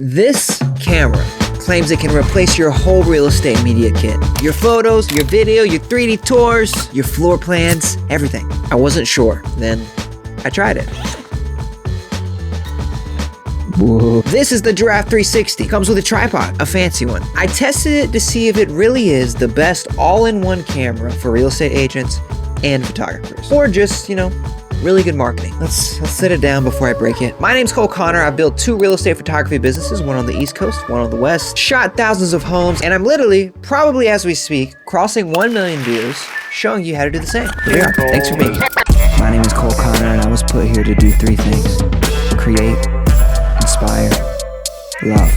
This camera claims it can replace your whole real estate media kit. Your photos, your video, your 3D tours, your floor plans, everything. I wasn't sure, then I tried it. Whoa. This is the Giraffe360. Comes with a tripod, a fancy one. I tested it to see if it really is the best all-in-one camera for real estate agents and photographers. Or just, really good marketing. Let's sit it down before I break it. My name's Cole Connor. I've built 2 real estate photography businesses, one on the East Coast, one on the West, shot thousands of homes, and I'm literally, probably as we speak, crossing 1 million views, showing you how to do the same. Here we are. Thanks for being here. My name is Cole Connor, and I was put here to do 3 things. Create, inspire, love.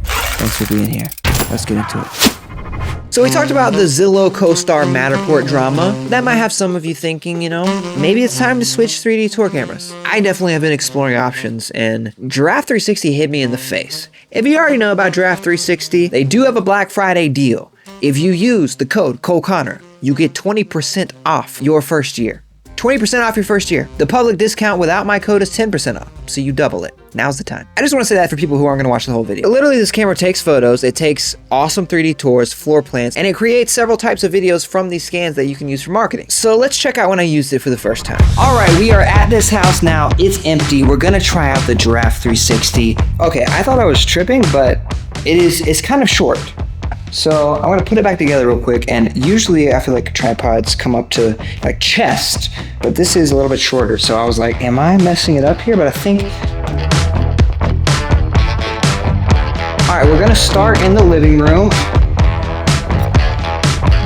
Thanks for being here. Let's get into it. So we talked about the Zillow CoStar Matterport drama. That might have some of you thinking, maybe it's time to switch 3D tour cameras. I definitely have been exploring options, and Giraffe360 hit me in the face. If you already know about Giraffe360, they do have a Black Friday deal. If you use the code ColeConnor, you get 20% off your first year. 20% off your first year. The public discount without my code is 10% off, so you double it. Now's the time. I just want to say that for people who aren't going to watch the whole video. Literally, this camera takes photos, it takes awesome 3D tours, floor plans, and it creates several types of videos from these scans that you can use for marketing. So let's check out when I used it for the first time. All right, we are at this house now. It's empty. We're going to try out the Giraffe360. Okay, I thought I was tripping, but it's kind of short. So I'm gonna put it back together real quick, and usually I feel like tripods come up to like chest, but this is a little bit shorter. So I was like, am I messing it up here? But I think, all right, we're gonna start in the living room.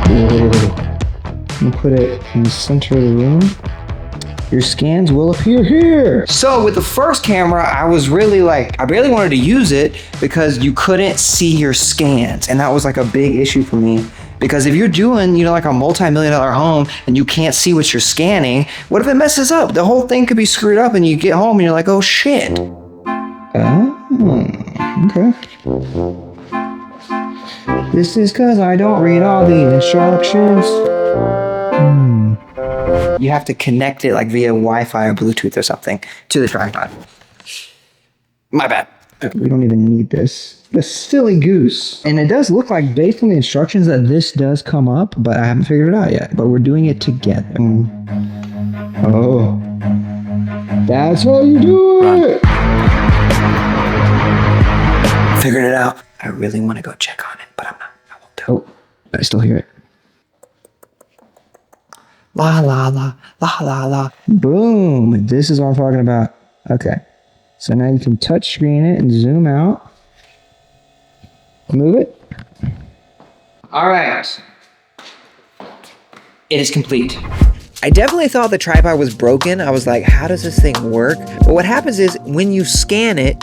I'm gonna put it in the center of the room. Your scans will appear here. So with the first camera, I was really I barely wanted to use it because you couldn't see your scans. And that was like a big issue for me. Because if you're doing, like a multi-million-dollar home and you can't see what you're scanning, what if it messes up? The whole thing could be screwed up and you get home and you're like, oh shit. Okay. This is because I don't read all the instructions. You have to connect it via Wi-Fi or Bluetooth or something to the tripod. My bad. We don't even need this. The silly goose. And it does look like, based on the instructions, that this does come up, but I haven't figured it out yet. But we're doing it together. Oh. That's how you do it! Figured it out. I really want to go check on it, but I'm not. I won't do it. Oh, I still hear it. La la la, la la la. Boom. This is what I'm talking about. Okay. So now you can touch screen it and zoom out. Move it. All right. It is complete. I definitely thought the tripod was broken. I was like, how does this thing work? But what happens is when you scan it,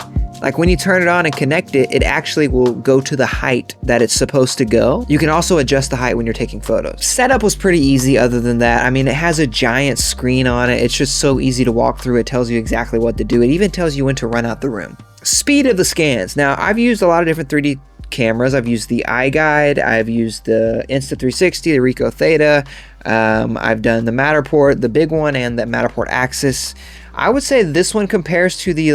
when you turn it on and connect it, it actually will go to the height that it's supposed to go. You can also adjust the height when you're taking photos. Setup was pretty easy other than that. I mean, it has a giant screen on it. It's just so easy to walk through. It tells you exactly what to do. It even tells you when to run out the room. Speed of the scans. Now, I've used a lot of different 3D cameras. I've used the iGuide. I've used the Insta360, the Ricoh Theta. I've done the Matterport, the big one, and the Matterport Axis. I would say this one compares to the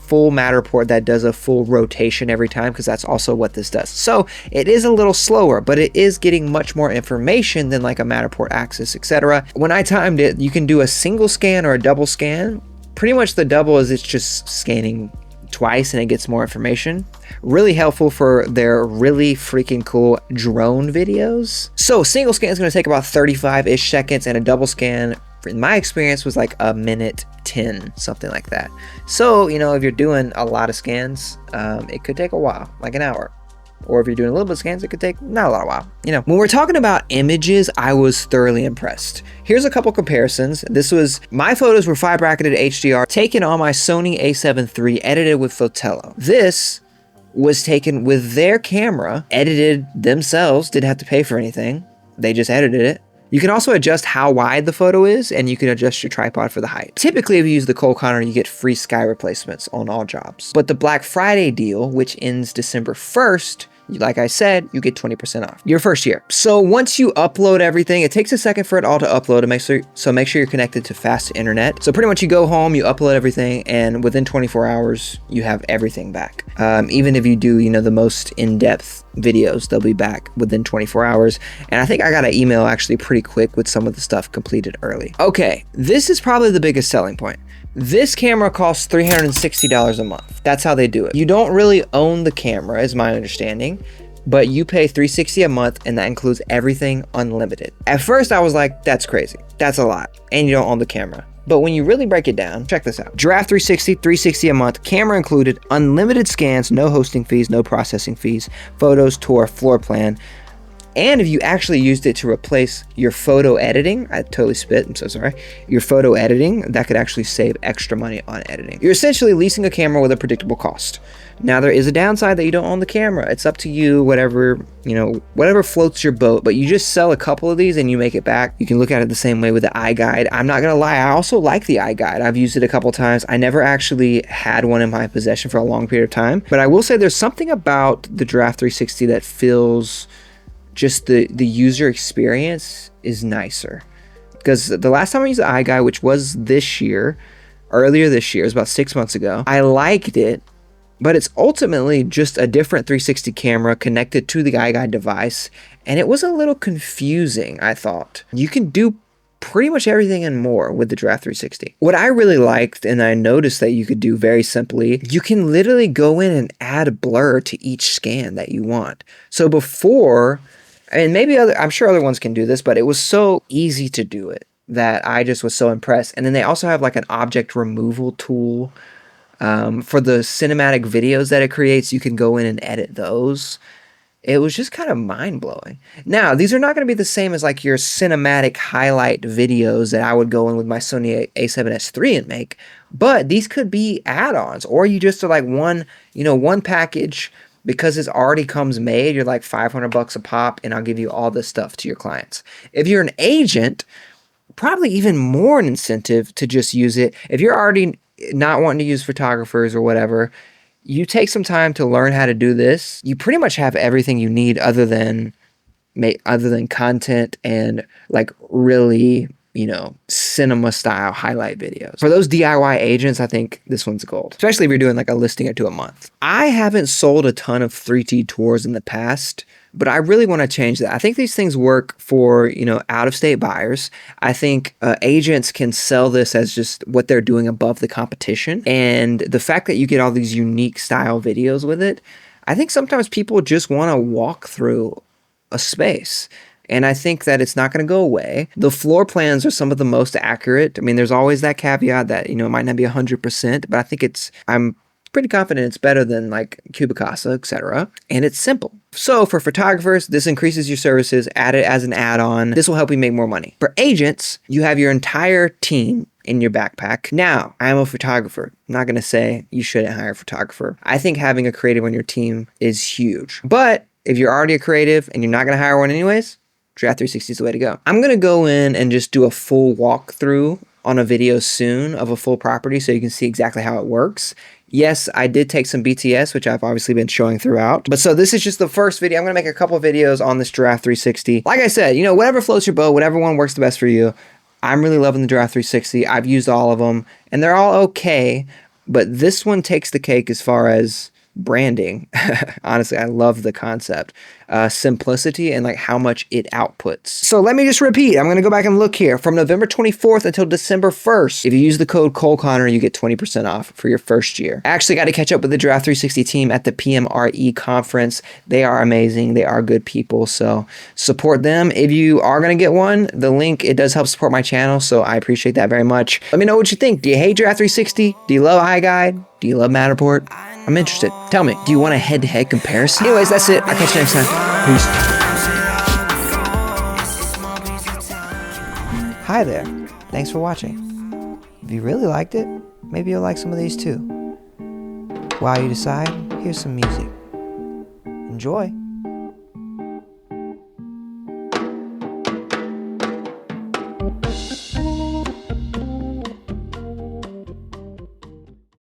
full Matterport that does a full rotation every time, because that's also what this does. So it is a little slower, but it is getting much more information than a Matterport Axis, etc. When I timed it, you can do a single scan or a double scan. Pretty much the double is it's just scanning twice and it gets more information. Really helpful for their really freaking cool drone videos. So single scan is going to take about 35-ish seconds, and a double scan, in my experience, was like 1:10, something like that. So, if you're doing a lot of scans, it could take a while, like an hour. Or if you're doing a little bit of scans, it could take not a lot of while. When we're talking about images, I was thoroughly impressed. Here's a couple comparisons. My photos were 5-bracketed HDR, taken on my Sony a7 III, edited with Fotello. This was taken with their camera, edited themselves, didn't have to pay for anything. They just edited it. You can also adjust how wide the photo is, and you can adjust your tripod for the height. Typically, if you use the Cole Connor, you get free sky replacements on all jobs. But the Black Friday deal, which ends December 1st, like I said, you get 20% off your first year. So once you upload everything, it takes a second for it all to upload to make sure you're connected to fast internet. So pretty much you go home, you upload everything, and within 24 hours, you have everything back. Even if you do, the most in-depth videos, they'll be back within 24 hours. And I think I got an email actually pretty quick with some of the stuff completed early. Okay, this is probably the biggest selling point. This camera costs $360 a month. That's how they do it. You don't really own the camera, is my understanding, but you pay $360 a month, and that includes everything unlimited. At first, I was like, that's crazy. That's a lot. And you don't own the camera. But when you really break it down, check this out. Giraffe360, $360 a month, camera included, unlimited scans, no hosting fees, no processing fees, photos, tour, floor plan. And if you actually used it to replace your photo editing, I totally spit, I'm so sorry, your photo editing, that could actually save extra money on editing. You're essentially leasing a camera with a predictable cost. Now there is a downside that you don't own the camera. It's up to you, whatever floats your boat, but you just sell a couple of these and you make it back. You can look at it the same way with the iGuide. I'm not gonna lie, I also like the iGuide. I've used it a couple times. I never actually had one in my possession for a long period of time, but I will say there's something about the Giraffe360 that feels just the user experience is nicer. Because the last time I used the iGuide, which was earlier this year, it was about 6 months ago, I liked it, but it's ultimately just a different 360 camera connected to the iGuide device, and it was a little confusing, I thought. You can do pretty much everything and more with the Giraffe360. What I really liked, and I noticed that you could do very simply, you can literally go in and add a blur to each scan that you want. So before, and I'm sure other ones can do this, but it was so easy to do it that I just was so impressed. And then they also have like an object removal tool for the cinematic videos that it creates. You can go in and edit those. It was just kind of mind-blowing. Now, these are not going to be the same as like your cinematic highlight videos that I would go in with my Sony a7S III and make, but these could be add-ons, or you just are like one package. Because it already comes made, you're like $500 a pop, and I'll give you all this stuff to your clients. If you're an agent, probably even more an incentive to just use it. If you're already not wanting to use photographers or whatever, you take some time to learn how to do this. You pretty much have everything you need other than content and like really, cinema style highlight videos. For those DIY agents, I think this one's gold, especially if you're doing like a listing or two a month. I haven't sold a ton of 3T tours in the past, but I really want to change that. I think these things work for, out-of-state buyers. I think agents can sell this as just what they're doing above the competition. And the fact that you get all these unique style videos with it, I think sometimes people just want to walk through a space. And I think that it's not going to go away. The floor plans are some of the most accurate. I mean, there's always that caveat that, it might not be 100%, but I think I'm pretty confident it's better than like Cubicasa, etc. And it's simple. So for photographers, this increases your services, add it as an add-on. This will help you make more money. For agents, you have your entire team in your backpack. Now, I'm a photographer. I'm not going to say you shouldn't hire a photographer. I think having a creative on your team is huge. But if you're already a creative and you're not going to hire one anyways, Giraffe360 is the way to go. I'm going to go in and just do a full walkthrough on a video soon of a full property so you can see exactly how it works. Yes, I did take some BTS, which I've obviously been showing throughout. But so this is just the first video. I'm going to make a couple of videos on this Giraffe360. Like I said, whatever floats your boat, whatever one works the best for you. I'm really loving the Giraffe360. I've used all of them, and they're all okay. But this one takes the cake as far as branding. Honestly, I love the concept. Simplicity and like how much it outputs. So let me just repeat. I'm going to go back and look here. From November 24th until December 1st, if you use the code ColeConnor, you get 20% off for your first year. I actually got to catch up with the Giraffe360 team at the PMRE conference. They are amazing. They are good people. So support them. If you are going to get one, the link, it does help support my channel. So I appreciate that very much. Let me know what you think. Do you hate Giraffe360? Do you love iGuide? Do you love Matterport? I'm interested. Tell me, do you want a head-to-head comparison? Anyways, that's it. I'll catch you next time. Peace. Hi there. Thanks for watching. If you really liked it, maybe you'll like some of these too. While you decide, here's some music. Enjoy.